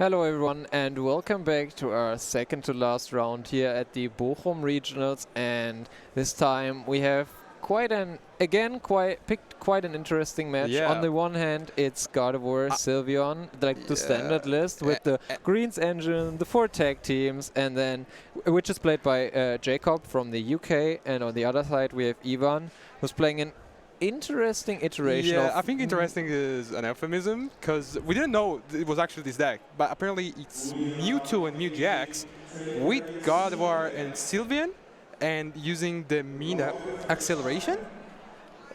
Hello everyone and welcome back to our second to last round here at the Bochum Regionals, and this time we have picked quite an interesting match. Yeah. On the one hand it's Gardevoir, Sylveon, like the standard list with the Greens engine, the 4 tag teams, and then which is played by Jacob from the UK, and on the other side we have Ivan who's playing an interesting iteration of... I think interesting is an euphemism, because we didn't know it was actually this deck, but apparently it's Mewtwo and Mew GX with Gardevoir and Sylveon, and using the Mina acceleration.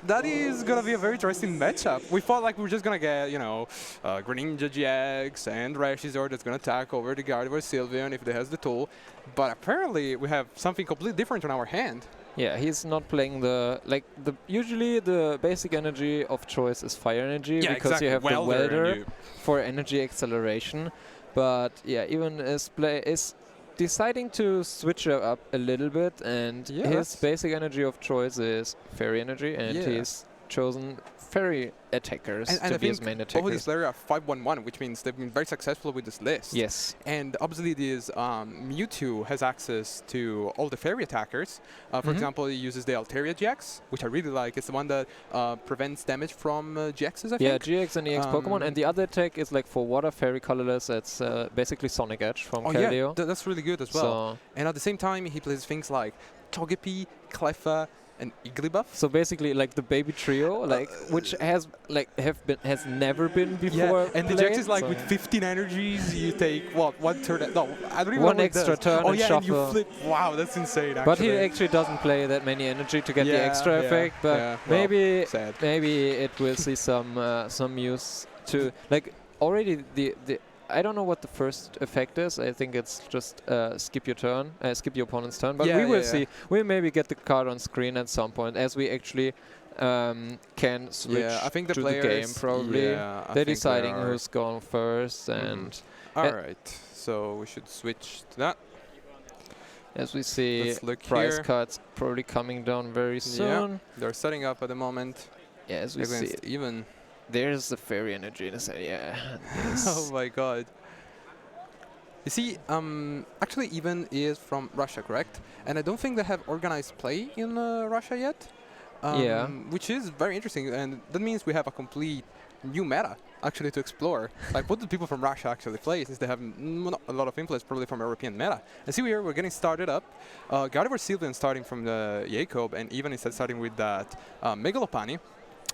That is gonna be a very interesting matchup. We thought like we were just gonna get, Greninja GX and Rashizor that's gonna attack over the Gardevoir Sylveon if it has the tool, but apparently we have something completely different in our hand. Yeah, he's not playing usually the basic energy of choice is fire energy, because exactly. you have the Welder welder for energy acceleration. But yeah, even is deciding to switch it up a little bit, and his basic energy of choice is fairy energy, and he's chosen fairy attackers to be his main attackers. All these players are 5-1-1, which means they've been very successful with this list. Yes. And obviously this Mewtwo has access to all the fairy attackers. For example, he uses the Altaria GX, which I really like. It's the one that prevents damage from GXs, I think. Yeah, GX and EX Pokemon. And the other attack is like for water fairy colorless. That's basically Sonic Edge from Keldeo. Yeah, that's really good as well. And at the same time, he plays things like Togepi, Cleffa, and Igglybuff. So basically, like the baby trio, which has never been before. And the GX is like with 15 energies, you take what, one turn? No, I don't even know one extra turn and shuffle. And you flip. Wow, that's insane. Actually. But he actually doesn't play that many energy to get the extra effect. But maybe it will see some use to already the. I don't know what the first effect is. I think it's just skip your opponent's turn. But we will see. We'll maybe get the card on screen at some point as we actually can switch I think the to the game. Probably they're deciding who's going first. And all right, so we should switch to that. As we see, price cards probably coming down very soon. Yeah, they're setting up at the moment. Yeah, as we see even. There's the fairy energy. Oh my god. You see, actually Even is from Russia, correct? And I don't think they have organized play in Russia yet. Which is very interesting, and that means we have a complete new meta actually to explore. Like, what do people from Russia actually play, since they have not a lot of influence probably from European meta. And see here, we're getting started up. Gardevoir Sylveon starting from the Jacob, and even instead starting with that Megalopani.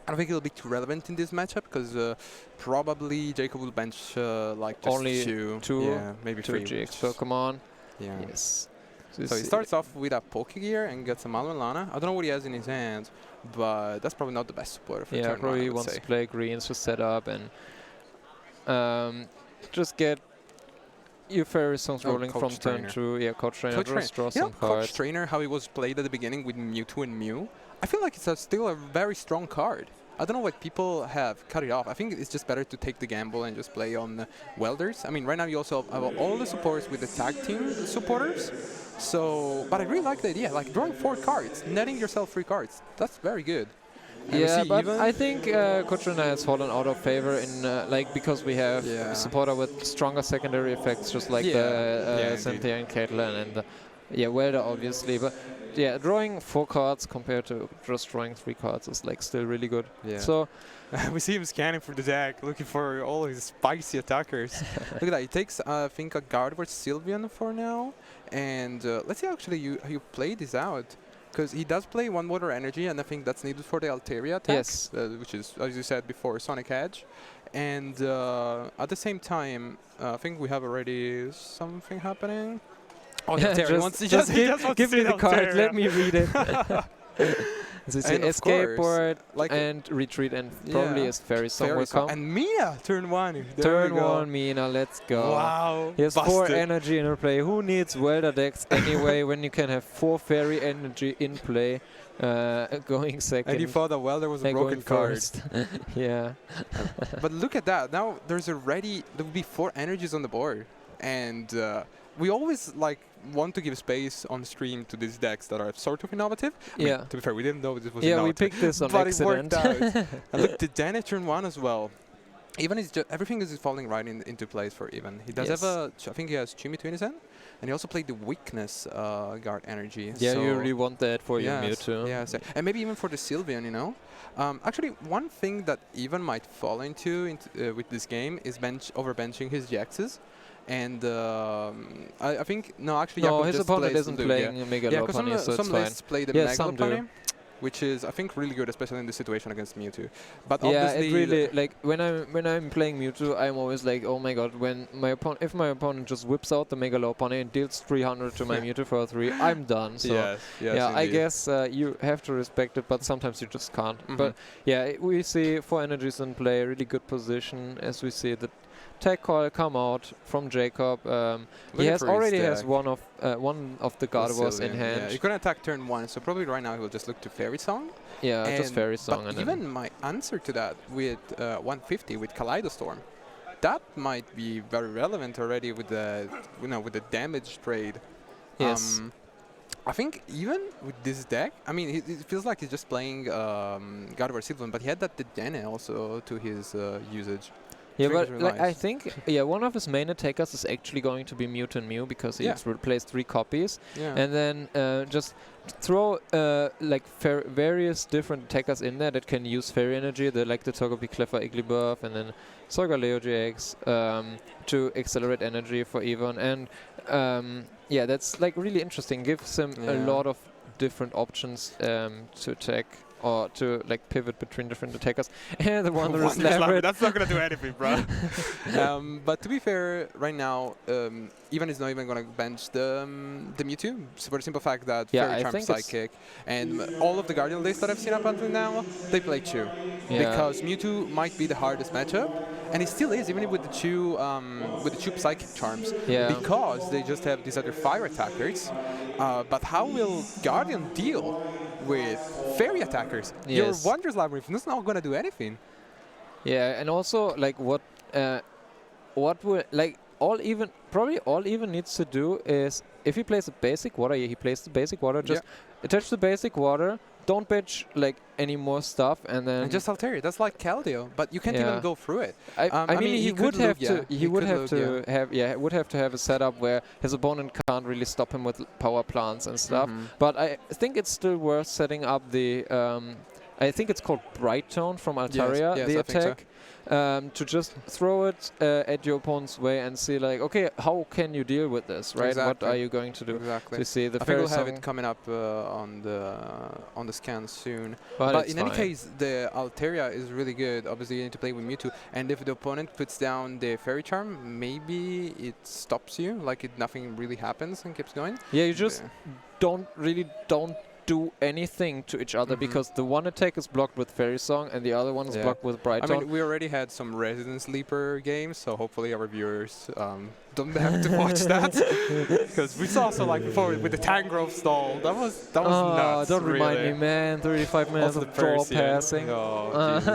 I don't think it'll be too relevant in this matchup, because probably Jacob will bench like just only two, maybe two 3 GX Pokemon. Yeah. Yes. So he starts off with a Pokegear and gets a Lana. I don't know what he has in his hand, but that's probably not the best supporter for turn 1. Probably wants to play greens to set up and just get your fairy songs rolling from turn 2. Yeah, Coach Trainer. Just draw some cards. Coach Trainer, how it was played at the beginning with Mewtwo and Mew. I feel like it's still a very strong card. I don't know why people have cut it off. I think it's just better to take the gamble and just play on Welders. I mean, right now you also have all the supports with the tag team supporters. So, but I really like the idea, like drawing 4 cards, netting yourself 3 cards. That's very good. And but I think Kotrina has fallen out of favor in because we have a supporter with stronger secondary effects, just like the Cynthia and Caitlyn and Welder, obviously. But yeah, drawing 4 cards compared to just drawing 3 cards is still really good. Yeah. So we see him scanning for the deck, looking for all his spicy attackers. Look at that. He takes, I think, a Gardevoir Sylveon for now. And let's see actually how you play this out. Because he does play 1 Water Energy, and I think that's needed for the Altaria attack. Yes. Which is, as you said before, Sonic Edge. And at the same time, I think we have already something happening. Oh, just give me the card. Let me read it. So it's an escape board and retreat, and probably is fairy somewhere come. And Mina, turn 1. Turn 1, Mina, let's go. Wow. He has 4 energy in her play. Who needs Welder decks anyway when you can have 4 fairy energy in play going second? And you thought that Welder was a broken card. Yeah. But look at that. Now there will be 4 energies on the board. And we always want to give space on stream to these decks that are sort of innovative. I mean, to be fair, we didn't know this was innovative. We picked this on but accident. It worked out. And look, the Dana turn 1 as well. Even is everything is falling right into place for Even. He does have I think he has Chimitu in his hand, and he also played the weakness guard energy. Yeah, so you really want that for your Mewtwo. Yes, and maybe even for the Sylveon, you know. Actually, one thing that Even might fall into with this game is overbenching his Jaxes. And I think actually no, his opponent isn't playing Mega Lopunny, so some lists play the Mega Lopunny, which is I think really good, especially in this situation against Mewtwo. But obviously, it really like when I'm playing Mewtwo, I'm always like, oh my god, when if my opponent just whips out the Mega Lopunny and deals 300 to my Mewtwo for 3, I'm done. So yes, I guess you have to respect it, but sometimes you just can't. But yeah, we see 4 energies in play, really good position as we see the tech call come out from Jacob. He already has one of the Gardevoirs in hand. Yeah, he couldn't attack turn 1, so probably right now he will just look to Fairy Song. Yeah, just Fairy Song. But even my answer to that with 150 with Kaleidostorm, that might be very relevant already with the with the damage trade. Yes. I think even with this deck, I mean, it feels like he's just playing Gardevoir Sylveon, but he had that Dedenne also to his usage. Yeah, but like, I think one of his main attackers is actually going to be Mewtwo and Mew because he's replaced 3 copies, and then just throw like various different attackers in there that can use Fairy Energy, like the Togepi, Cleffa, Igglybuff, and then Solgaleo GX to accelerate energy for Even, and yeah, that's like really interesting. Gives him a lot of different options to attack. Or to like pivot between different attackers. And the Wanderer's Labyrinth. That's not gonna do anything, bro. But to be fair, right now, Even is not even gonna bench the Mewtwo. For the simple fact that Fairy Charm, Psychic, and all of the Guardian lists that I've seen up until now, they play Chew. Because Mewtwo might be the hardest matchup, and it still is, even with the Chew Psychic Charms. Because they just have these other fire attackers. But how will Guardian deal with Fairy attackers? Your Wondrous Labyrinth is not going to do anything. Yeah, and also like what will like all Even needs to do is if he plays a basic water, he plays the basic water, just attach the basic water. Don't bitch like any more stuff, and then just Altaria. That's like Keldeo, but you can't even go through it. I mean, he would have to. He would have to have a setup where his opponent can't really stop him with power plants and stuff. But I think it's still worth setting up the. I think it's called Bright Tone from Altaria, the attack. To just throw it at your opponent's way and see like, okay, how can you deal with this, right? What are you going to do? To see the I think we'll have it coming up on the scan soon. But in any case, the Altaria is really good. Obviously, you need to play with Mewtwo, and if the opponent puts down the Fairy Charm, maybe it stops you, like nothing really happens and keeps going. Yeah, you just don't do anything to each other because the one attack is blocked with Fairy Song and the other one is blocked with Bright Tone. I mean, we already had some Resident Sleeper games, so hopefully our viewers don't have to watch that, because we saw also like before with the Tangrowth stall. That was nuts. Don't remind me, man. 35 minutes of draw passing. But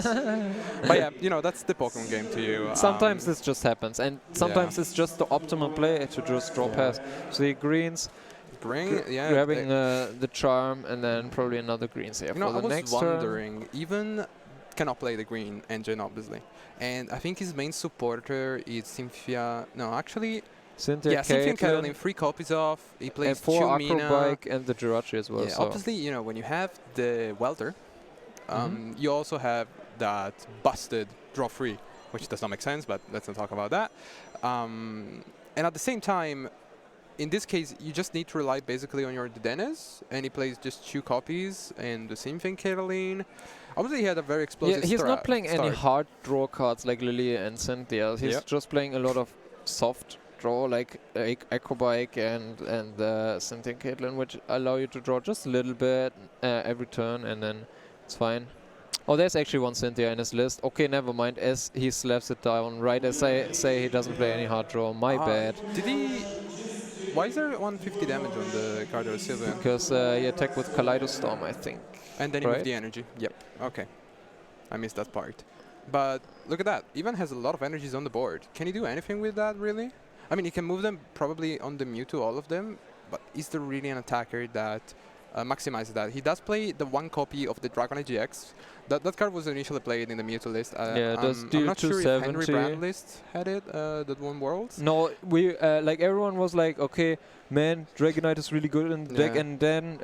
yeah, that's the Pokemon game to you. Sometimes this just happens, and sometimes it's just the optimal play to just draw pass. See greens. Grabbing the charm and then probably another green save for the next turn. I was wondering, Even cannot play the green engine, obviously. And I think his main supporter is Cynthia. No, actually, Cynthia and Caitlyn, 3 copies off. He plays 4 Acrobike and the Jirachi as well. Yeah, obviously, when you have the Welter, you also have that busted draw free, which does not make sense, but let's not talk about that. And at the same time, in this case, you just need to rely basically on your Dedennes, and he plays just 2 copies, and the same thing, Caroline. Obviously, he had a very explosive he's not playing any hard draw cards like Lily and Cynthia. He's just playing a lot of soft draw, like Acrobike and Cynthia and Caitlyn, which allow you to draw just a little bit every turn, and then it's fine. Oh, there's actually one Cynthia in his list. Okay, never mind, as he slaps it down right as I say he doesn't play any hard draw. My bad. Did he... Why is there 150 damage on the Gardevoir Sylveon? Because he attacked with Kaleidostorm, I think. And then he moved the energy. Yep. Okay. I missed that part. But look at that. Even has a lot of energies on the board. Can he do anything with that, really? I mean, he can move them probably on the Mewtwo, all of them. But is there really an attacker that maximize that. He does play the one copy of the Dragon GX. That card was initially played in the Mewtwo list. I'm not sure if Henry Brand list had it, that won Worlds. No, we like everyone was like, okay, man, Dragonite is really good in the deck, and then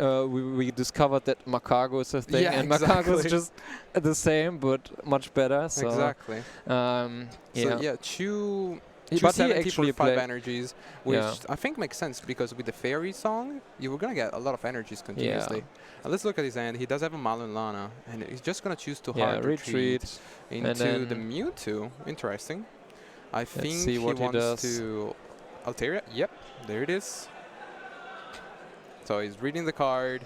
we discovered that Makago is a thing, and Makago is just the same but much better. So exactly. So yeah, Chew. But he actually 5 energies, which I think makes sense because with the Fairy Song, you were going to get a lot of energies continuously. Let's look at his end. He does have a Mallender, and he's just going to choose to hard retreat into the Mewtwo. Interesting. I think he wants to Altaria. Yep, there it is. So he's reading the card,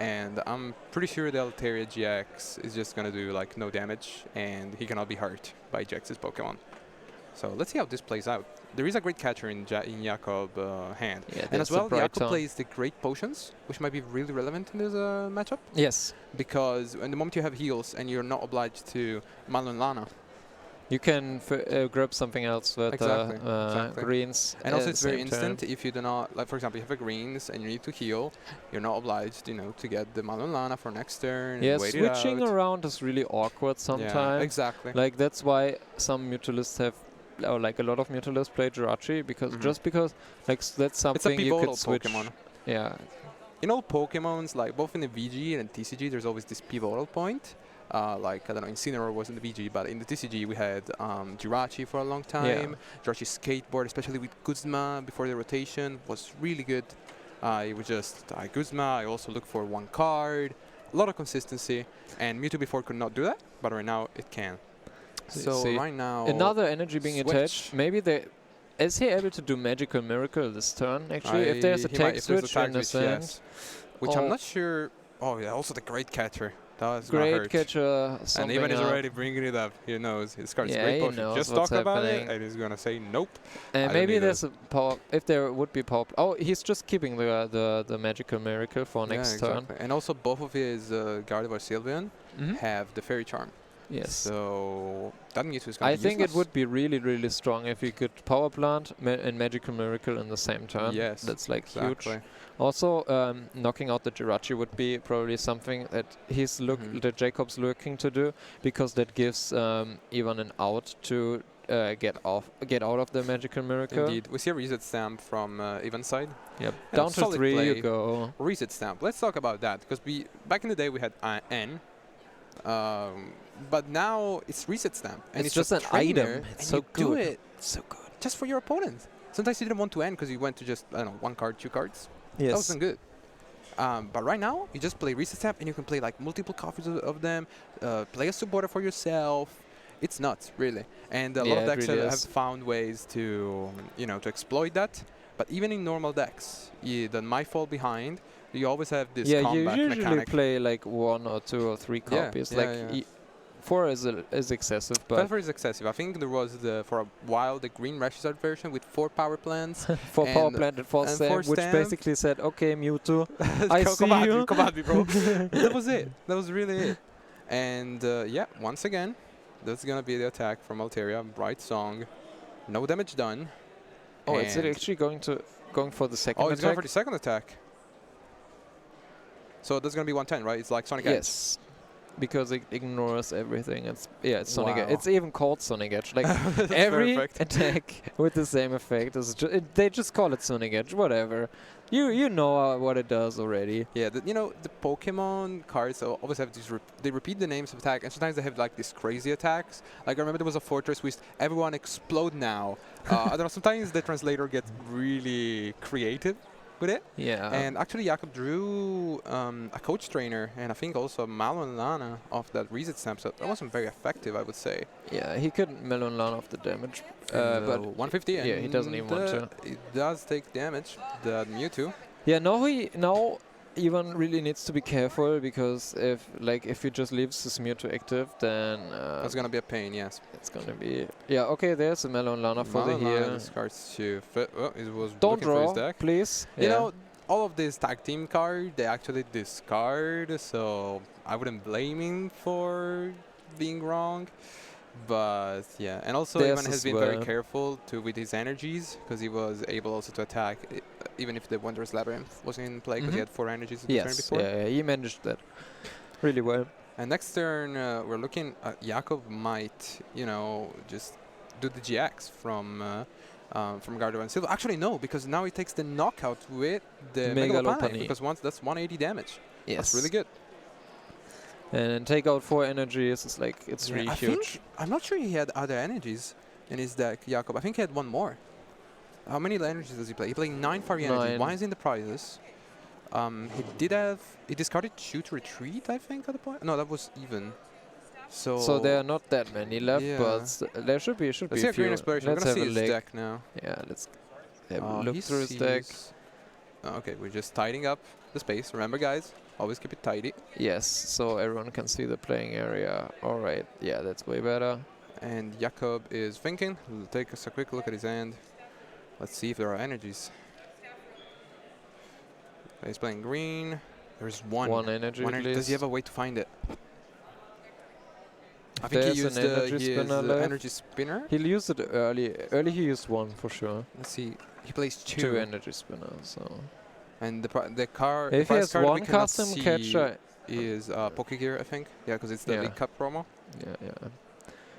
and I'm pretty sure the Altaria GX is just going to do like no damage, and he cannot be hurt by GX's Pokemon. So let's see how this plays out. There is a great catcher in Jakob's hand. Yeah, and as well, Jakob plays the Great Potions, which might be really relevant in this matchup. Yes. Because in the moment you have heals and you're not obliged to Mallender, you can grab something else with greens. And also it's very instant if you do not, like for example, you have a greens and you need to heal, you're not obliged, to get the Mallender for next turn. Yeah, switching around is really awkward sometimes. Yeah, exactly. Like that's why some Mutualists have, or like a lot of Mutualists play Jirachi, because just because like that's something you could switch. Pokemon. Yeah. In all Pokemons, like both in the VG and TCG, there's always this pivotal point. Like, I don't know, Incineroar was in the VG, but in the TCG we had Jirachi for a long time. Jirachi Skateboard, especially with Guzma before the rotation, was really good. It was just Guzma. I also look for one card. A lot of consistency. And Mewtwo before could not do that, but right now it can. So right now... Another energy being attached. Maybe they... Is he able to do Magical Miracle this turn, actually? If there's a tag switch in the sand. Which I'm not sure... Oh, yeah, also the Great Catcher. Great Catcher. And even he's already bringing it up. He knows. His card's Great Potion. Just talk about it, and he's going to say nope. And maybe there's a power... If there would be power... Oh, he's just keeping the Magical Miracle for next turn. And also both of his Gardevoir Sylveon have the Fairy Charm. Yes. So that Mewtwo is going to be I think it would be really, really strong if you could Power Plant and Magical Miracle in the same turn. Yes. That's like huge. Also, knocking out the Jirachi would be probably something that that Jacob's looking to do, because that gives even an out to get out of the Magical Miracle. Indeed. We see a reset stamp from Ivan's side. Yep. Down to 3 you go. Reset stamp. Let's talk about that, because back in the day we had N. But now it's reset stamp, and it's just an item. It's so good. Do it so good just for your opponent. Sometimes you didn't want to end because you went to just, I don't know, 1 card, 2 cards. Yes. That wasn't good. But right now you just play reset stamp, and you can play like multiple copies of them. Play a supporter for yourself. It's nuts, really. And a lot of decks have found ways to to exploit that. But even in normal decks, that might fall behind. You always have this combat you usually mechanic. play like 1 or 2 or 3 copies. 4 is excessive, but 4 is excessive. I think there was for a while the green Rashizard version with 4 power plants. 4 power plant and 4 stamp, which basically said, "Okay, Mewtwo, I see you." Come at me, bro. That was it. That was really it. And once again, that's gonna be the attack from Altaria. Bright Song, no damage done. Oh, is it actually going for the second attack? Oh, it's going for the second attack. So that's going to be 110, right? It's like Sonic Edge. Yes, because it ignores everything. It's Sonic Edge. It's even called Sonic Edge. Like every attack with the same effect is they just call it Sonic Edge. Whatever. You know what it does already. Yeah, the Pokemon cards always have these. They repeat the names of attack, and sometimes they have like these crazy attacks. Like I remember there was a Fortress with everyone explode now. I don't know. Sometimes the translator gets really creative with it. Yeah. And actually, Jakob drew a coach trainer and I think also Mallender off that reset stamp. So that wasn't very effective, I would say. Yeah, he could Mallender off the damage. But 150. Yeah, he doesn't even want to. It does take damage. The Mewtwo. Yeah, now Ivan really needs to be careful, because if he just leaves his Mewtwo active, then that's gonna be a pain. Yes, it's gonna be. Yeah, okay. There's a Mallender for the heal. Discards to fit. Oh, it was don't looking draw, for his deck. please. You know, all of these tag team cards they actually discard, so I wouldn't blame him for being wrong. But yeah, and also Ivan has been very careful with his energies, because he was able also to attack even if the Wondrous Labyrinth was in play, because he had 4 energies the turn before. Yeah, he managed that really well. And next turn, we're looking at Jakob might, you know, just do the GX from Gardevoir and Silva. Actually, no, because now he takes the knockout with the Megalopony, because once that's 180 damage. Yes. That's really good. And then take out 4 energies. It's like, it's really huge. I'm not sure he had other energies in his deck, Jakob. I think he had 1 more. How many energies does he play? He played 9 Fiery energies. 1 is in the prizes. He discarded Shoot Retreat, I think, at the point. No, that was even. So there are not that many left, but there should be a few. Let's see a Green Exploration. We're gonna see his deck now. Yeah, let's have a look through his deck. Okay, we're just tidying up the space. Remember, guys, always keep it tidy. Yes, so everyone can see the playing area. All right, yeah, that's way better. And Jakob is thinking. We'll take us a quick look at his hand. Let's see if there are energies. He's playing green. There's one energy. Does he have a way to find it? I think he used the energy spinner. He'll use it early. Early he used 1 for sure. Let's see. He plays 2 energy spinners. So. And the car. If he has 1 custom catcher, is Pokegear, I think. Yeah, because it's the League Cup promo. Yeah.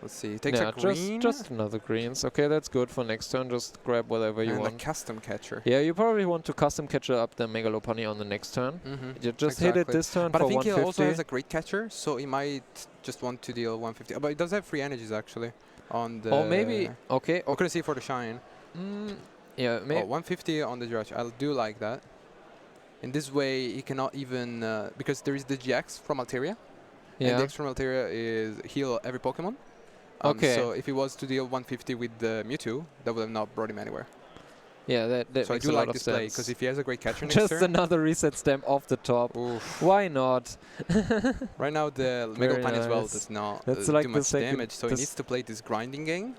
Let's see. Takes a green. Just another greens. Okay, that's good for next turn. Just grab whatever you want. And a custom catcher. Yeah, you probably want to custom catcher up the Megalopony on the next turn. You just hit it this turn but for 150. But I think he also has a great catcher, so he might just want to deal 150. But he does have 3 energies actually on the. Or maybe okay. We're gonna see for the shine. Yeah, maybe 150 on the Jirachi. I'll do like that. In this way, he cannot even because there is the GX from Altaria. Yeah. And the X from Altaria is heal every Pokemon. Okay. So if he was to deal 150 with the Mewtwo, that would have not brought him anywhere. Yeah, that so makes I do a lot like of this sense. play because if he has a great catcher next just turn, another reset stamp off the top. Oof. Why not? Right now the Megalopony as well does not do much damage, so he needs to play this grinding game,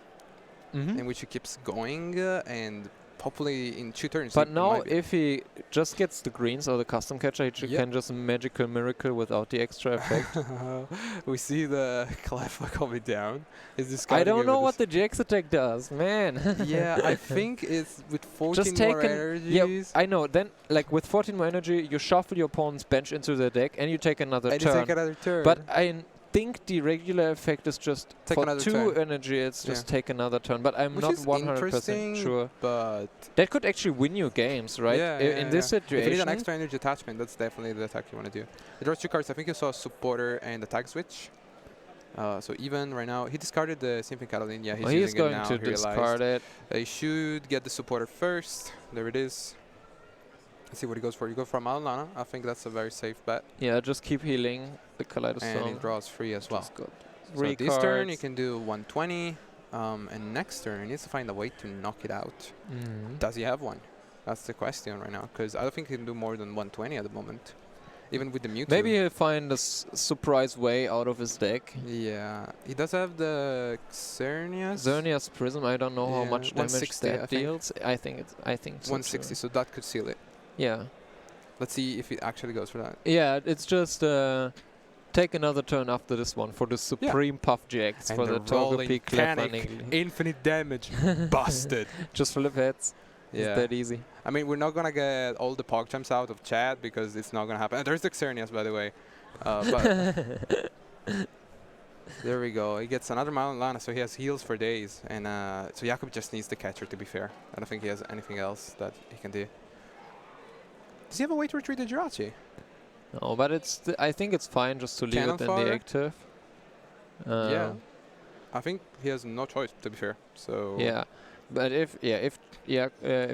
in which he keeps going and hopefully in 2 turns. But now if he just gets the greens or the custom catcher, he can just magical miracle without the extra effect. We see the Cleffa coming down. I don't know what the GX attack does, man. Yeah, I think it's with 14 more energies. Yeah, I know. Then, like with 14 more energy, you shuffle your opponent's bench into the deck and you take another turn. But I think the regular effect is just for 2 energy. It's just take another turn. But I'm not 100% sure. But that could actually win you games, right? In this situation. If you need an extra energy attachment, that's definitely the attack you want to do. He draws 2 cards. I think you saw Supporter and the Tag Switch. So even right now, he discarded the Symphony Cataline. Yeah, he's going now, to discard it. He should get the Supporter first. There it is. Let's see what he goes for. You go for Malana. I think that's a very safe bet. Yeah, just keep healing the Kaleidostone. And he draws 3 as well. Good. So this turn he can do 120. And next turn he needs to find a way to knock it out. Does he have one? That's the question right now. Because I don't think he can do more than 120 at the moment. Even with the Mewtwo. Maybe he'll find a surprise way out of his deck. Yeah. He does have the Xerneas. Xerneas Prism. I don't know how much damage that deals. I think so 160, so that could seal it. Yeah. Let's see if it actually goes for that. Yeah, it's just take another turn after this one for the Supreme Puff GX and for the Togepi infinite damage. Busted. Just flip heads. Yeah. It's that easy. I mean, we're not going to get all the PogChamps out of chat because it's not going to happen. And there's the Xerneas, by the way. But there we go. He gets another Mountain Lana, so he has heals for days. And so Jakob just needs the catcher, to be fair. I don't think he has anything else that he can do. Does he have a way to retreat the Jirachi? No, but I think it's fine just to leave it in the active. Yeah. I think he has no choice, to be fair. So yeah. But if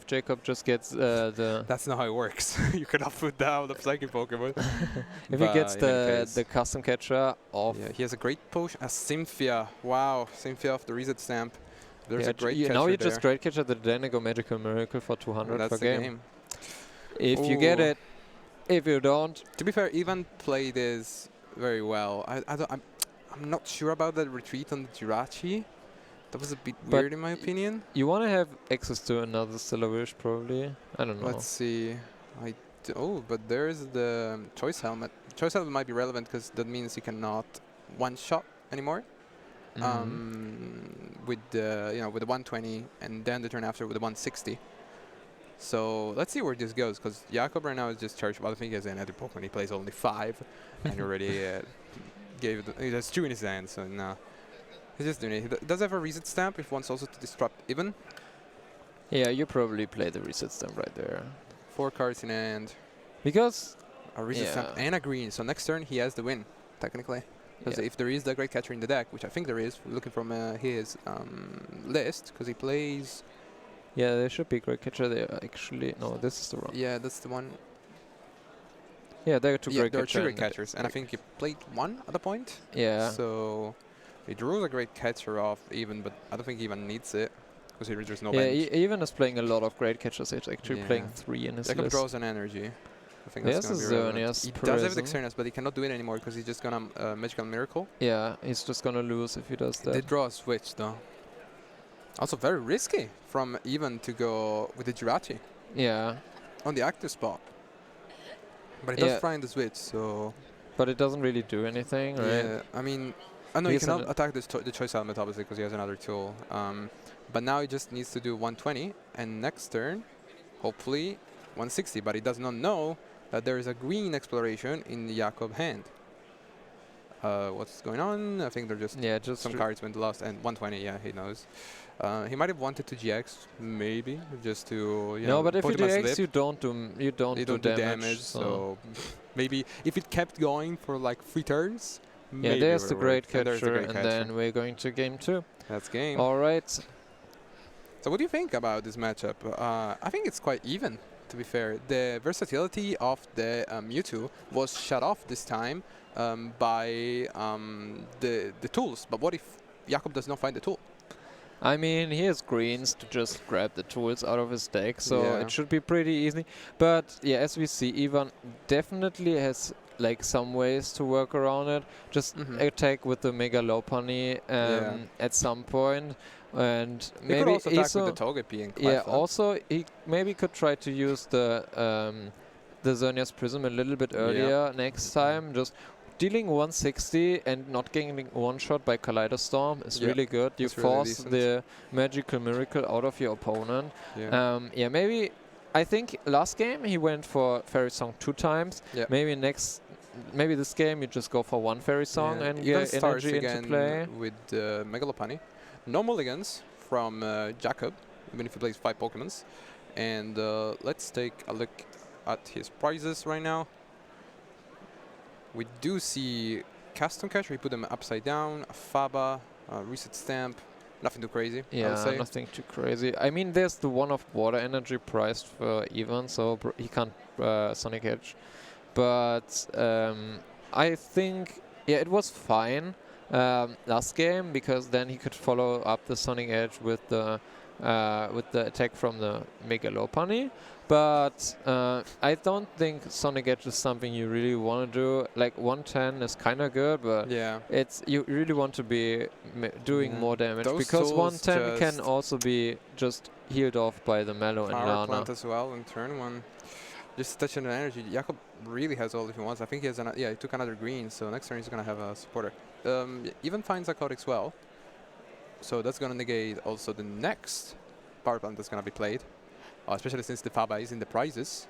Jacob just gets the... That's not how it works. You cannot put down the flanking Pokemon. If he gets the custom catcher off... Yeah, he has a great potion. A Cynthia. Wow. Cynthia off the reset stamp. There's a great catcher now you just great catcher the Denigo Magical Miracle for 200 per game. If you get it, if you don't... To be fair, Ivan played this very well. I'm not sure about that retreat on the Jirachi. That was a bit weird in my opinion. You want to have access to another Stellar Wish probably. I don't know. Let's see. Oh, but there's the Choice Helmet. Choice Helmet might be relevant because that means he cannot one-shot anymore. With the with the 120 and then the turn after with the 160. So let's see where this goes, because Jakob right now is just chargeable. I think he has another Pokemon. He plays only 5, and he already gave it. He has 2 in his hand, so no. He's just doing it. He does have a reset stamp if wants also to disrupt even. Yeah, you probably play the reset stamp right there. 4 cards in hand. Because a reset stamp and a green. So next turn he has the win, technically. Because if there is the Great Catcher in the deck, which I think there is, looking from his list, because he plays... Yeah, there should be Great Catcher there, actually. No, this is the wrong. Yeah, that's the one. Yeah, there are 2 Great Catchers. There are 2 Great Catchers, and I think he played 1 at the point. Yeah. So he drew a Great Catcher off even, but I don't think he even needs it, because there's no bench. Even is playing a lot of Great Catchers. He's actually playing 3 in his list. draws an energy. I think that's going to be relevant. He does have the Xerneas, but he cannot do it anymore because he's just going to Magical Miracle. Yeah, he's just going to lose if he does that. They draw a switch, though. Also very risky from Even to go with the Jirachi. Yeah. On the active spot. But he does fly in the switch, so... But it doesn't really do anything, right? Yeah, I mean... I know you cannot attack the Choice Element, obviously, because he has another tool. But now he just needs to do 120, and next turn, hopefully, 160. But he does not know that there is a green exploration in the Jakob hand. What's going on? I think they're just some cards went lost, and 120. Yeah, he knows. He might have wanted to GX, maybe, just to no. But if you GX, you don't do damage. So maybe if it kept going for like 3 turns. Yeah, there's the Great Catcher, and then we're going to game 2. That's game. All right. So what do you think about this matchup? I think it's quite even. To be fair, the versatility of the Mewtwo was shut off this time by the tools. But what if Jakob does not find the tool? I mean, he has greens to just grab the tools out of his deck, so it should be pretty easy. But yeah, as we see, Ivan definitely has like some ways to work around it. Just attack with the Mega Lopunny at some point. And he maybe could also attack with the Togepi and Cleffa. Also he maybe could try to use the Xerneas Prism a little bit earlier next time. Just dealing 160 and not getting one shot by Kaleidostorm is really good. You force the Magical Miracle out of your opponent. Yeah, maybe I think last game he went for Fairy Song 2 times. Maybe this game you just go for 1 Fairy Song and get energy into play. With Mega Lopunny. No mulligans from Jakob, even if he plays 5 Pokemons. And let's take a look at his prizes right now. We do see Custom Catcher, he put them upside down, a Faba, a Reset Stamp, nothing too crazy. Yeah, nothing too crazy. I mean, there's the one of Water Energy priced for Even, so he can't Sonic Edge. But I think, it was fine. Last game, because then he could follow up the Sonic Edge with the attack from the Mega Lopunny. But I don't think Sonic Edge is something you really want to do. Like 110 is kind of good, but you really want to be doing more damage. Those because 110 can also be just healed off by the Mallow and Lana. Plant as well in turn 1. Just touching the energy. Jakob really has all if he wants. I think he has he took another green, so next turn he's going to have a supporter. Even finds a Codex well. So that's going to negate also the next power plant that's going to be played. Especially since the Faba is in the prizes.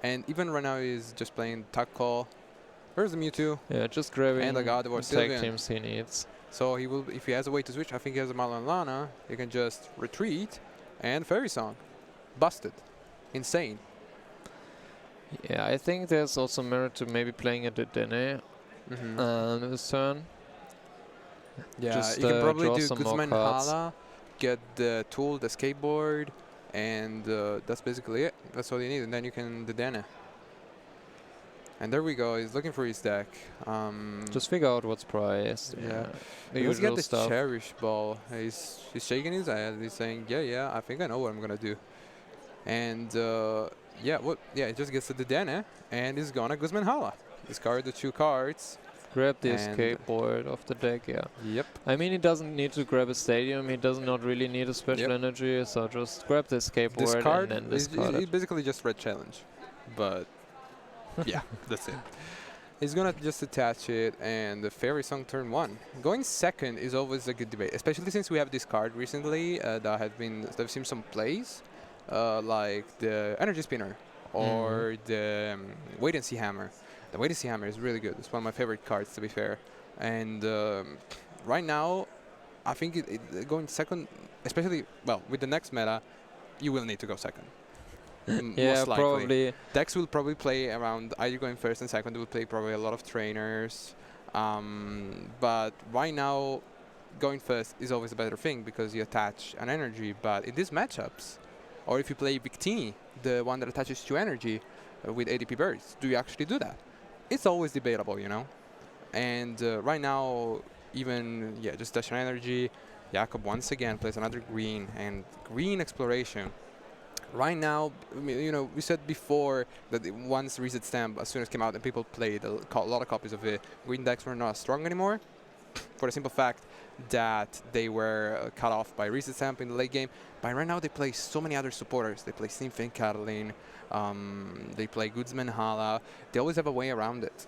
And even right now he's just playing Tackle. Where's the Mewtwo? Yeah, just grabbing and the Gardevoir tag teams he needs. So he will, if he has a way to switch, I think he has a Mallow and Lana, he can just retreat and Fairy Song. Busted. Insane. Yeah, I think there's also merit to maybe playing at the Dene this turn. Yeah, just, you can probably do Guzman Hala, get the tool, the skateboard, and that's basically it. That's all you need, and then you can the Dene. And there we go. He's looking for his deck. Just figure out what's priced. Yeah. The Let's usual get the stuff. Cherish Ball. He's shaking his head. He's saying, yeah, I think I know what I'm gonna do. And he just gets to the Dene, and he's gonna Guzman Hala. Discard the 2 cards. Grab the escape board off the deck, Yep. I mean, he doesn't need to grab a stadium. He does not really need a special energy, so just grab the escape board and then discard it. Basically just red challenge. But yeah, that's it. He's gonna just attach it, and the Fairy Song turn 1. Going second is always a good debate, especially since we have this card recently that I've seen some plays. like the energy spinner or the wait and see hammer. The wait and see hammer is really good. It's one of my favorite cards, to be fair. And right now, I think going second, especially with the next meta, you will need to go second. Yeah, most likely. probably. Decks will probably play around either going first and second. They will play probably a lot of trainers. But right now, going first is always a better thing because you attach an energy. But in these matchups, or if you play Victini, the one that attaches to energy with ADP birds, do you actually do that? It's always debatable, you know. And right now, even just dash an energy. Jakob once again plays another green and green exploration. Right now, you know, we said before that once Reset Stamp as soon as it came out and people played a lot of copies of it, green decks were not strong anymore for the simple fact that they were cut off by Reset Stamp in the late game. But right now they play so many other supporters. They play Steamfin Catalin, they play Goodsman Hala. They always have a way around it.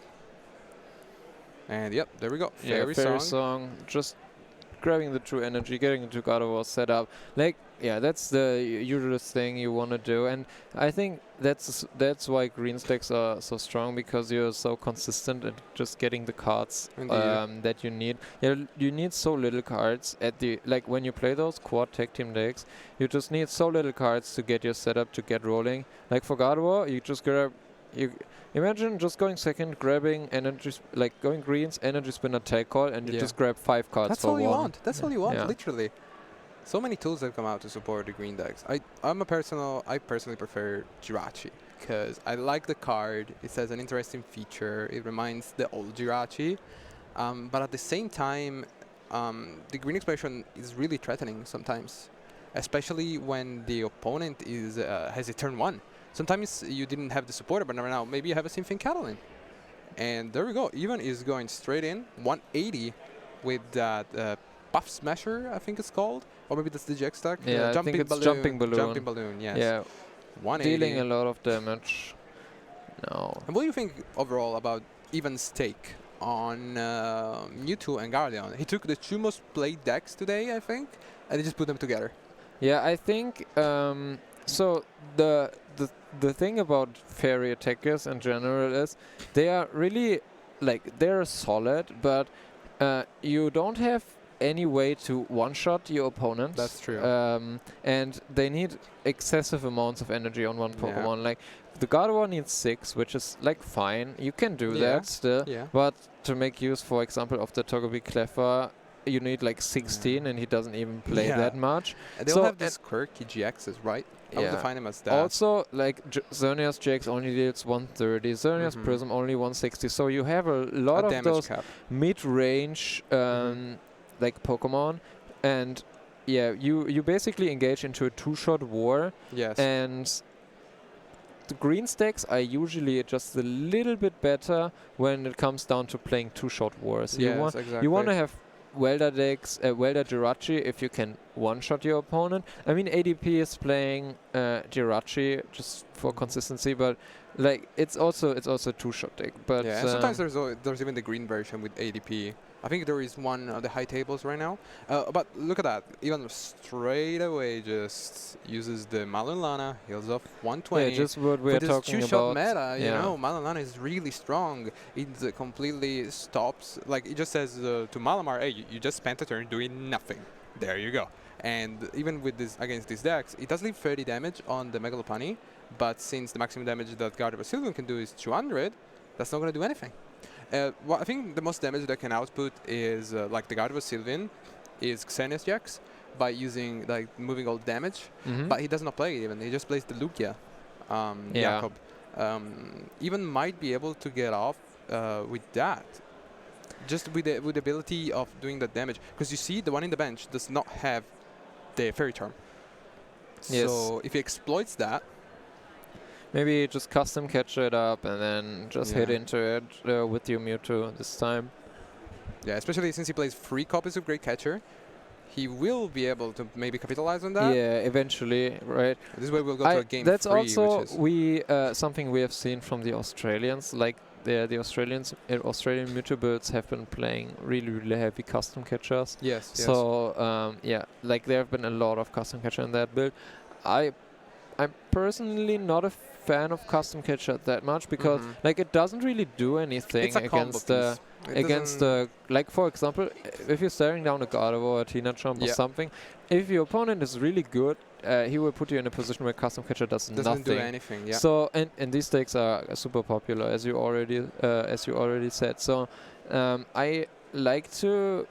And yep, there we go. Fairy Song. Just grabbing the true energy, getting into God of War set up. Like, yeah, that's the usual thing you want to do. And I think that's why green stacks are so strong, because you're so consistent at just getting the cards that you need. Yeah, you need so little cards at the, like when you play those quad tag team decks, you just need so little cards to get your setup to get rolling. Like for God of War, you just grab, imagine just going second, grabbing energy, like going greens, energy spinner, tag call, and you just grab 5 cards. That's all you want. That's all you want, literally. So many tools have come out to support the green decks. I personally prefer Jirachi because I like the card. It has an interesting feature. It reminds the old Jirachi, but at the same time, the green exploration is really threatening sometimes, especially when the opponent is has a turn 1. Sometimes you didn't have the supporter, but now maybe you have a Steamfin Catalin. And there we go. Even is going straight in, 180 with that Buff Smasher, I think it's called. Or maybe that's the GX stack. Yeah, I think it's Jumping Balloon. Jumping Balloon, yes. Yeah, 180. dealing a lot of damage. No. And what do you think overall about Evan's take on Mewtwo and Guardian? He took the 2 most played decks today, I think, and he just put them together. Yeah, I think so. The thing about fairy attackers in general is they are really, like, they're solid, but you don't have any way to one-shot your opponent. That's true. And they need excessive amounts of energy on one Pokemon. Like the Gardevoir needs 6, which is like fine. You can do that still. But to make use, for example, of the Togepi Cleffa, you need like 16, and he doesn't even play that much. And they all have these quirky GXs, right? I would define them as that. Also, like Xerneas GX only deals 130, Xerneas Prism only 160. So you have a lot of those mid-range like Pokemon, and you basically engage into a 2-shot war. Yes. And the green stacks are usually just a little bit better when it comes down to playing 2-shot wars. Yes, exactly. You want to have Welder decks, Welder Jirachi if you can one-shot your opponent. I mean, ADP is playing Jirachi just for consistency, but like it's also a 2-shot deck. But and sometimes there's even the green version with ADP. I think there is one on the high tables right now. But look at that. Even straight away just uses the Malin heals off 120. Yeah, just what we're talking about. For this 2-shot meta, you know, Malin is really strong. It completely stops. Like, it just says to Malamar, hey, you just spent a turn doing nothing. There you go. And even with this against these decks, it does leave 30 damage on the Megalopony. But since the maximum damage that Gardevoir Sylveon can do is 200, that's not going to do anything. Well, I think the most damage that can output is like the Gardevoir Sylveon is Xerneas GX by using like moving all damage, but he does not play it even. He just plays the Lugia. Jakob even might be able to get off with that, just with the ability of doing that damage. Because you see, the one in the bench does not have the Fairy Charm. Yes. So if he exploits that. Maybe just custom catch it up and then just hit into it with your Mewtwo this time. Yeah, especially since he plays 3 copies of Great Catcher. He will be able to maybe capitalize on that. Yeah, eventually, right? This way we'll go to a game 3. That's also something we have seen from the Australians. Like the Australian Mewtwo builds have been playing really heavy custom catchers. Yes. So like there have been a lot of custom catcher in that build. I'm personally not a fan of custom catcher that much because like it doesn't really do anything against like for example, if you're staring down a God of War, a Tina Jump or something, if your opponent is really good, he will put you in a position where custom catcher doesn't nothing. Do anything. Yeah. So and these decks are super popular as you already said. So I like to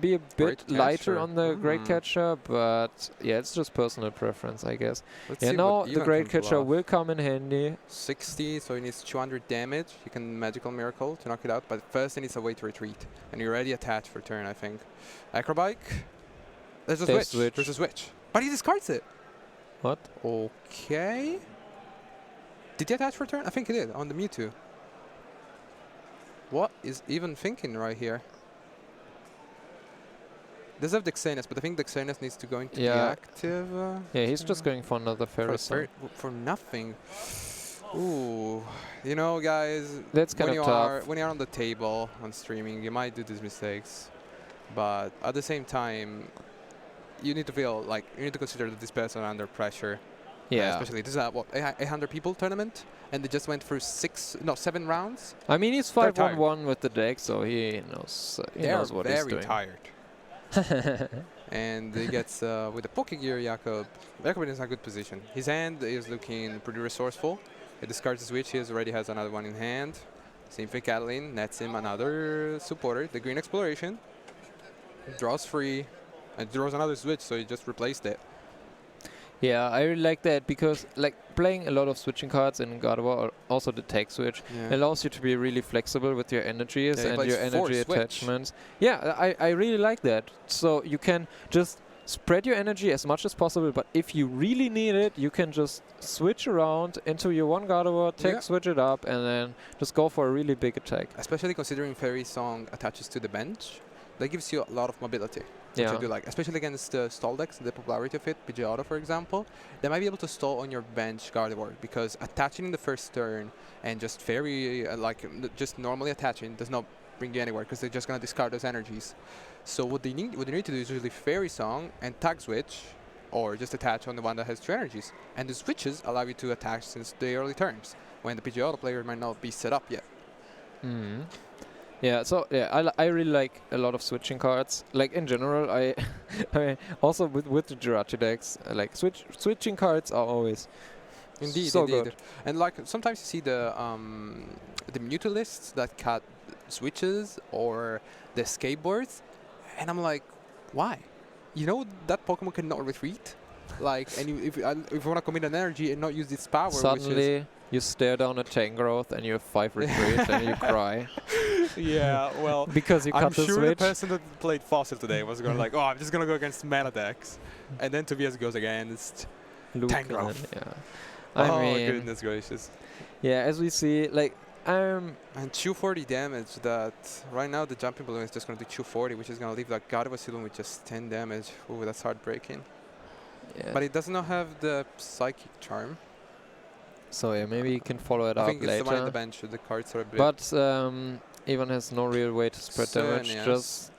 be a bit lighter on the Great Catcher, but yeah, it's just personal preference, I guess. Now the Great Catcher will come in handy. 60, so he needs 200 damage. He can Magical Miracle to knock it out, but first he needs a way to retreat. And you're already attached for turn, I think. Acrobike. There's a switch. There's a switch. But he discards it. What? Okay. Did he attach for turn? I think he did, on the Mewtwo. What is even thinking right here? Does have Dexanus, but I think Dexanus needs to go into the active. Yeah, he's just going for another Fairy for nothing. Ooh, you know, guys. That's kind of tough. When you're on the table on streaming, you might do these mistakes, but at the same time, you need to feel like you need to consider that this person is under pressure. Yeah. Especially this is a 800 people tournament, and they just went through 7 rounds. I mean, he's 5-1-1 with the deck, so he knows. He knows what he's doing. They're very tired. And he gets with the Pokegear, Jakob is in a good position. His hand is looking pretty resourceful. He discards the switch. He already has another one in hand. Same for Catalin. Nets him another supporter. The Green Exploration. Draws free. And draws another switch, so he just replaced it. Yeah, I really like that because like playing a lot of switching cards in God of War, or also the tech switch, allows you to be really flexible with your energies and your energy attachments. Yeah, I really like that. So you can just spread your energy as much as possible, but if you really need it, you can just switch around into your one God of War, switch it up, and then just go for a really big attack. Especially considering Fairy Song attaches to the bench, that gives you a lot of mobility. Which I do like, especially against the stall decks, the popularity of it, PG Auto for example, they might be able to stall on your bench Gardevoir because attaching in the first turn and just just normally attaching does not bring you anywhere because they're just gonna discard those energies. So what they need to do is usually Fairy Song and tag switch, or just attach on the one that has 2 energies. And the switches allow you to attach since the early turns when the PG Auto player might not be set up yet. Yeah, so yeah, I really like a lot of switching cards. Like in general, I also with the Jirachi decks, like switching cards are always so good. And like sometimes you see the Mewtwo lists that cut switches or the skateboards, and I'm like, why? You know that Pokemon cannot retreat. Like, and if you want to commit an energy and not use its power, suddenly you stare down a Tangrowth and you have 5 retreats and you cry. Yeah, well, because you cut the switch. I'm sure the person that played Fossil today was going like, oh, I'm just going to go against mana decks. And then Tobias goes against Tangrowth. I mean, goodness gracious. Yeah, as we see, like, and 240 damage, that right now the Jumping Balloon is just going to do 240, which is going to leave that God of Asylum with just 10 damage. Ooh, that's heartbreaking. Yeah. But it does not have the Psychic Charm. So yeah, maybe you can follow it up later. I think it's the one on the bench, the cards are a bit... But Ivan has no real way to spread damage. Just,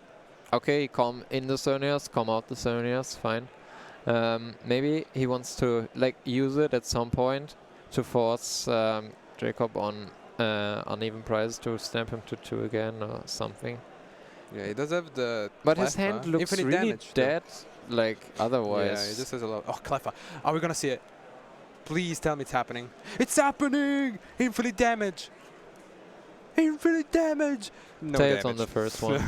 okay, come in the Xerneas, come out the Xerneas, fine. Maybe he wants to like use it at some point to force Jacob on uneven price to stamp him to 2 again or something. Yeah, he does have the... But his hand looks really dead, like otherwise. Yeah, he just has a lot... Oh, Cleffa. Are we going to see it? Please tell me it's happening. It's happening! Infinite damage! Infinite damage! No Tails damage. On the first one.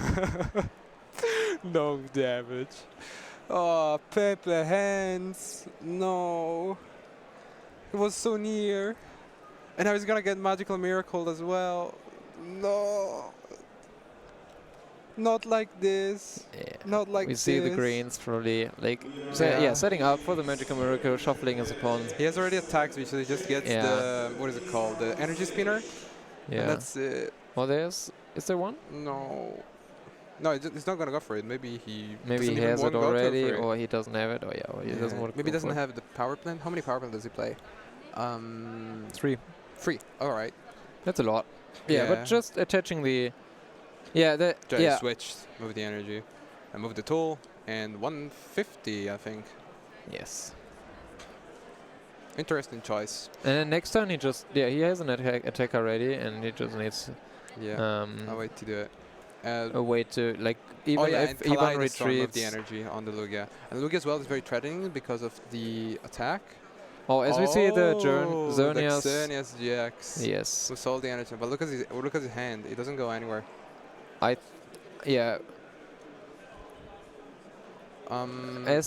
No damage. Oh, Pepe hands. No. It was so near. And I was gonna get Magical Miracle as well. No. Not like this. Yeah. Not like this. We see the greens probably like setting up for the Magical Miracle, shuffling his opponent. He has already attacked, so he just gets the what is it called? The Energy Spinner. Yeah. And that's it. Well, is there one? No. No, it's not gonna go for it. Maybe he has it already, or he doesn't have it. Or he doesn't want to. Maybe he doesn't have the power plant. How many power plants does he play? 3. 3. All right. That's a lot. Yeah, but just attaching the. Yeah, switch, move the energy, and move the tool, and 150, I think. Yes. Interesting choice. And then next turn he just he has an attack already, and he just needs a way to do it. A way to even if Ivan retreats the energy on the Lugia, and Lugia as well is very threatening because of the attack. Oh, as we see the Xerneas GX. Yes. With all the energy, but look at his hand. It doesn't go anywhere. As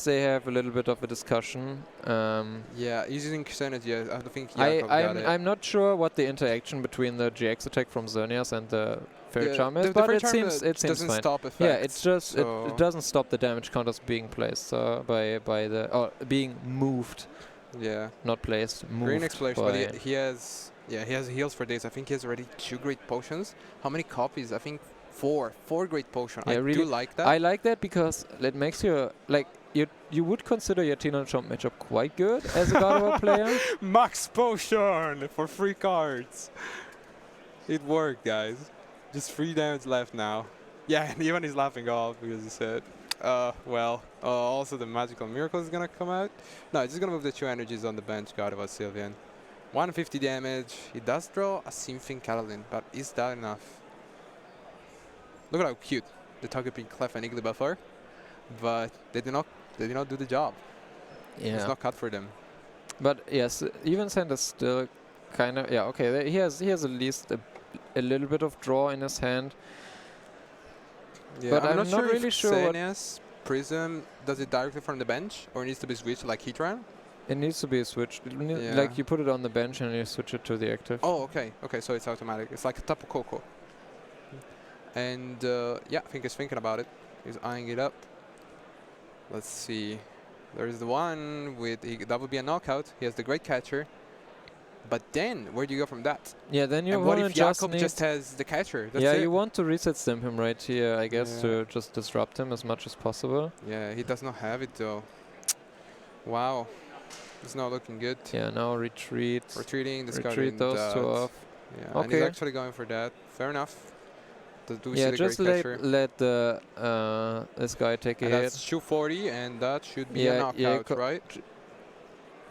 they have a little bit of a discussion. Yeah, he's using Xerneas. Yeah, I don't think Jakob got it. I'm not sure what the interaction between the GX attack from Xerneas and the Fairy Charm is, but it seems doesn't fine. stop effects. Yeah, it's just it doesn't stop the damage counters being placed by the being moved. Yeah. Not placed, moved. Green exploration, but he has heals for days. I think he has already 2 great potions. How many copies? I think 4 great potions. Yeah, I really do like that. I like that because it makes you you would consider your Tina Chomp matchup quite good as a God of War player. Max potion for 3 cards. It worked, guys. Just 3 damage left now. Yeah, and even he's laughing off because he said, also the magical miracle is gonna come out. No, it's just gonna move the 2 energies on the bench. God of War Sylvian. 150 damage. He does draw a Symphing Catalin, but is that enough? Look at how cute the Togepi, Clef, and Iggly are, but they did not do the job. Yeah, it's not cut for them. But yes, even Sand is still kind of okay. He has at least a little bit of draw in his hand. Yeah, but I'm not really sure. Xerneas Prism does it directly from the bench, or needs to be switched like Heatran? It needs to be switched. Like you put it on the bench and you switch it to the active. Oh, okay. Okay, so it's automatic. It's like a Tapu Koko. And I think he's thinking about it. He's eyeing it up. Let's see. There's the one with that would be a knockout. He has the Great Catcher. But then, where do you go from that? Yeah, then you want if Jakob just has the catcher? That's it. You want to reset stamp him right here, I guess, to just disrupt him as much as possible. Yeah, he does not have it though. Wow, it's not looking good. Yeah, now retreat. Retreating, discarding retreat those 2 off. Yeah, okay. And he's actually going for that. Fair enough. Just let the this guy take a hit. That's 240, and that should be a knockout, right?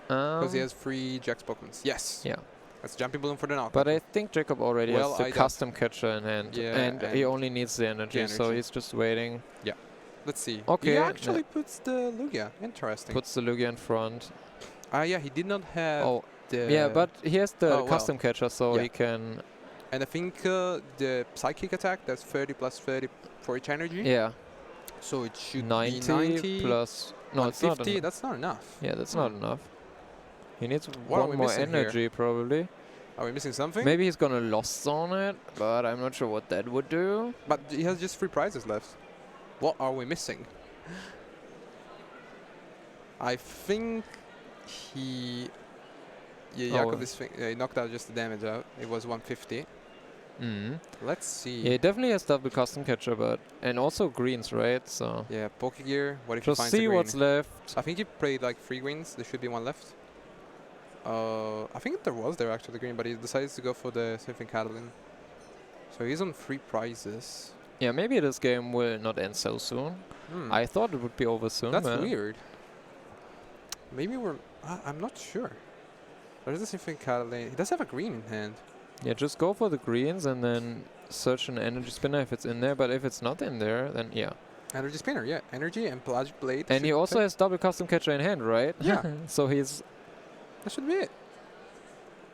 Because he has 3 Jax Pokemon. Yes. Yeah. That's Jumping Balloon for the knockout. But I think Jacob already has the custom catcher in hand. Yeah, and he only needs the energy, so he's just waiting. Yeah. Let's see. Okay. He actually puts the Lugia. Interesting. Puts the Lugia in front. Yeah, he did not have the... Yeah, but he has the custom catcher, so he can... And I think the Psychic attack, that's 30 plus 30 for each energy. Yeah. So it should 90 be 90 plus... No, it's not 50. That's not enough. Yeah, that's not enough. He needs one more energy, probably. Are we missing something? Maybe he's gonna Lost Zone it, but I'm not sure what that would do. But he has just 3 prizes left. What are we missing? I think he... Jakob is he knocked out just the damage out. It was 150. Let's see. Yeah, he definitely has double custom catcher, but... And also greens, right? So... Yeah, Pokegear. What if just he finds a green? what's left. I think he played like 3 greens. There should be 1 left. I think there was actually green, but he decides to go for the Symphing Catalin. So he's on 3 prizes. Yeah, maybe this game will not end so soon. I thought it would be over soon. That's weird. Maybe we're... I'm not sure. There's the Symphing Catalin. He does have a green in hand. Yeah, just go for the greens and then search an energy spinner if it's in there. But if it's not in there, then yeah. Energy spinner, yeah. Energy and Pelagic Blade. And he also has double custom catcher in hand, right? Yeah. So he's... That should be it.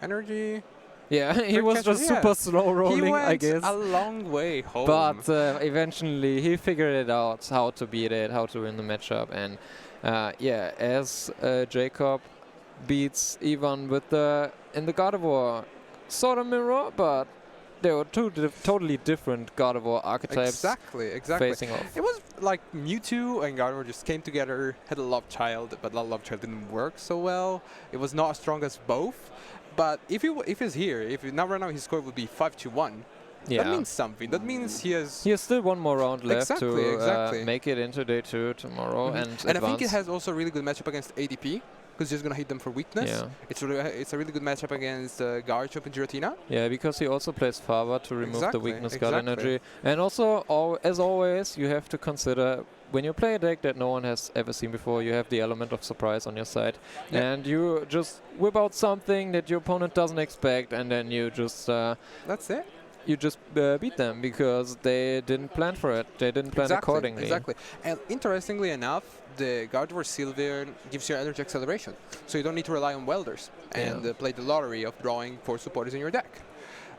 Energy... Yeah, he was just super slow rolling, I guess. He went a long way home. But eventually he figured it out, how to beat it, how to win the matchup. And yeah, as Jacob beats Ivan with in the God of War sort of mirror, but there were 2 totally different God of War archetypes. Exactly. Facing off. It was like Mewtwo and God of War just came together, had a love child, but that love child didn't work so well. It was not as strong as both. But if he's here, right now his score would be 5-1. Yeah. That means something. That means he has still 1 more round left to make it into day 2 tomorrow and I think it has also a really good matchup against ADP. because he's going to hit them for weakness. Yeah. It's a really good matchup against Garchomp and Giratina. Yeah, because he also plays Fava to remove the weakness guard energy. And also, as always, you have to consider when you play a deck that no one has ever seen before, you have the element of surprise on your side. Yep. And you just whip out something that your opponent doesn't expect, and then you just... that's it. You just beat them because they didn't plan for it. They didn't plan accordingly. Exactly. And interestingly enough, the Gardevoir Sylveon gives you energy acceleration. So you don't need to rely on welders and play the lottery of drawing 4 supporters in your deck.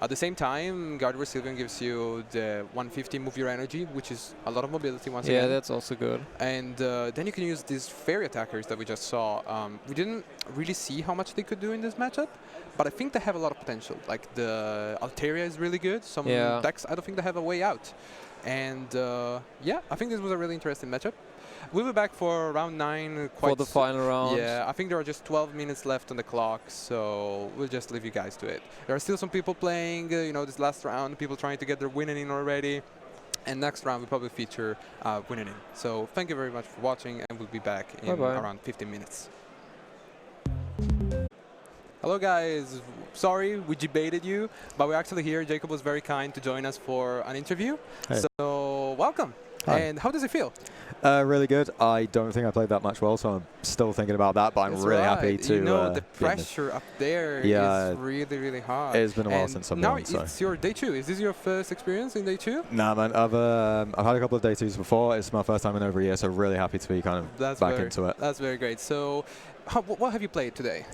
At the same time, Gardevoir Sylveon gives you the 150 move your energy, which is a lot of mobility once again. Yeah, that's also good. And then you can use these fairy attackers that we just saw. We didn't really see how much they could do in this matchup, but I think they have a lot of potential. Like the Altaria is really good. Some decks, I don't think they have a way out. And yeah, I think this was a really interesting matchup. We'll be back for round 9. For the final round. Yeah, I think there are just 12 minutes left on the clock, so we'll just leave you guys to it. There are still some people playing, you know, this last round, people trying to get their winning in already. And next round, we'll probably feature winning in. So thank you very much for watching, and we'll be back in around 15 minutes. Hello guys, sorry we debated you, but we're actually here. Jacob was very kind to join us for an interview. Hey. So welcome. Hi. And how does it feel? Really good. I don't think I played that much well, so I'm still thinking about that, but I'm really happy to... You know, the pressure up there is really, really hard. It's been a while since I've won, so. It's your day 2. Is this your first experience in day 2? Nah, man. I've had a couple of day 2s before. It's my first time in over a year, so really happy to be kind of back into it. That's very great. So what have you played today?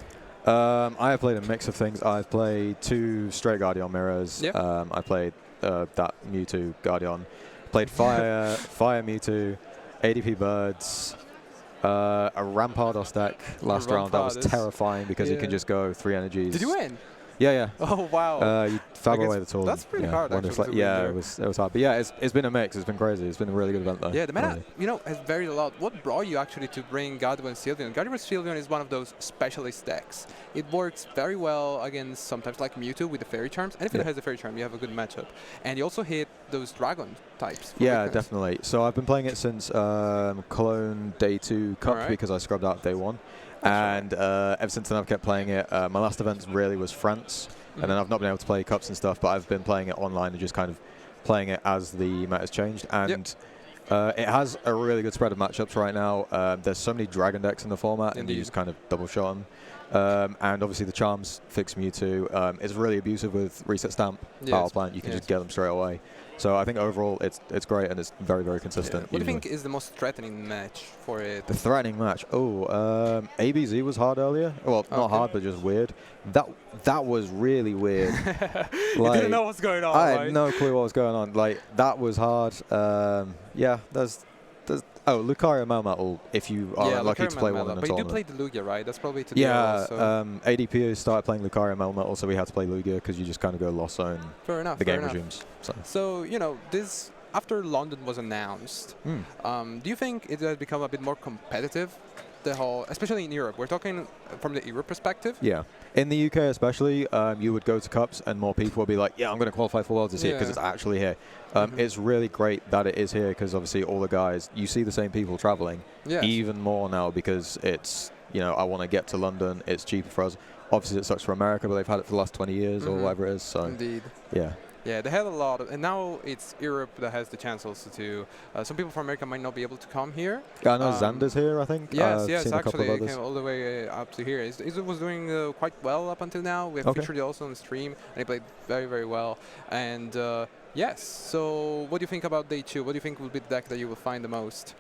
I have played a mix of things. I've played 2 straight Guardian mirrors. Yep. I played that Mewtwo Guardian. Played Fire Mewtwo, ADP Birds, a Rampardos deck last round. That was terrifying because you can just go 3 energies. Did you win? Yeah. Oh, wow. You fab away the tool. That's pretty hard, actually. Yeah, it was hard. But yeah, it's been a mix. It's been crazy. It's been a really good event, though. Yeah, the meta, you know, has varied a lot. What brought you actually to bring Gardevoir and Sylveon? Gardevoir Sylveon is one of those specialist decks. It works very well against sometimes like Mewtwo with the Fairy Charms. And if it has a Fairy Charm, you have a good matchup. And you also hit those Dragon types. Yeah, definitely. So I've been playing it since Cologne Day 2 Cup because I scrubbed out Day 1. And ever since then, I've kept playing it. My last event really was France. And then I've not been able to play cups and stuff, but I've been playing it online and just kind of playing it as the meta's changed. And it has a really good spread of matchups right now. There's so many Dragon decks in the format, and you just kind of double shot them. And obviously the Charms fix Mewtwo. It's really abusive with Reset Stamp, Power Plant. You can just get them straight away. So I think overall it's great and it's very, very consistent. What do you think is the most threatening match for it? The threatening match? ABZ was hard earlier. Well, not hard, but just weird. That was really weird. You didn't know what's going on, I had no clue what was going on. Like, that was hard. Yeah, there's Lucario Melmetal, if you are lucky to play one in a tournament. But you do play the Lugia, right? That's probably to ADP started playing Lucario Melmetal, so we had to play Lugia because you just kind of go Lost Zone. Fair enough. The game regimes. So, you know, this after London was announced, do you think it has become a bit more competitive? The whole, especially in Europe, we're talking from the Europe perspective. Yeah, in the UK especially, you would go to Cups and more people would be like, yeah, I'm going to qualify for Worlds this year because it's actually here. It's really great that it is here because obviously all the guys, you see the same people traveling even more now because it's, you know, I want to get to London. It's cheaper for us. Obviously it sucks for America, but they've had it for the last 20 years or whatever it is. So indeed. Yeah. Yeah, they had a lot, and now it's Europe that has the chance also to. Some people from America might not be able to come here. I know Xander's here, I think. Yes, actually, he came all the way up to here. He was doing quite well up until now. We have featured it also on the stream, and he played very, very well. And yes, so what do you think about Day 2? What do you think will be the deck that you will find the most?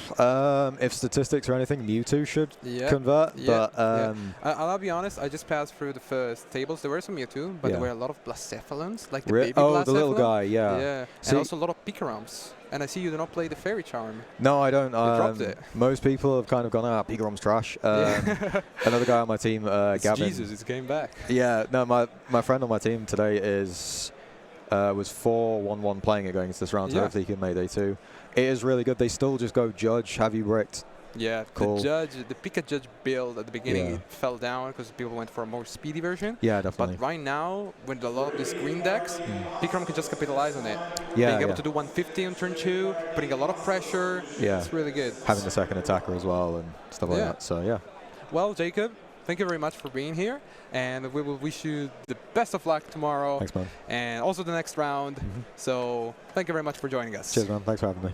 If statistics or anything, Mewtwo should convert. But I'll be honest, I just passed through the first tables. There were some Mewtwo, but there were a lot of Blacephalons, like the baby Blacephalon. The little guy, and also a lot of Picarums. And I see you do not play the Fairy Charm. No, I don't. Dropped it. Most people have kind of gone, Picarum's trash. Another guy on my team, Gavin. Jesus, it's game back. Yeah, no, my friend on my team today was 4-1-1 playing it going into this round, so hopefully he can make Day 2. It is really good. They still just go Judge, have you bricked? Yeah, cool. The Pika Judge build at the beginning it fell down because people went for a more speedy version. Yeah, definitely. But right now, with a lot of these green decks, Picarum can just capitalize on it. Yeah, being able to do 150 on turn 2, putting a lot of pressure. Yeah, it's really good. Having the second attacker as well and stuff like that. So yeah. Well, Jacob, thank you very much for being here, and we will wish you the best of luck tomorrow. Thanks, man. And also the next round. So thank you very much for joining us. Cheers, man. Thanks for having me.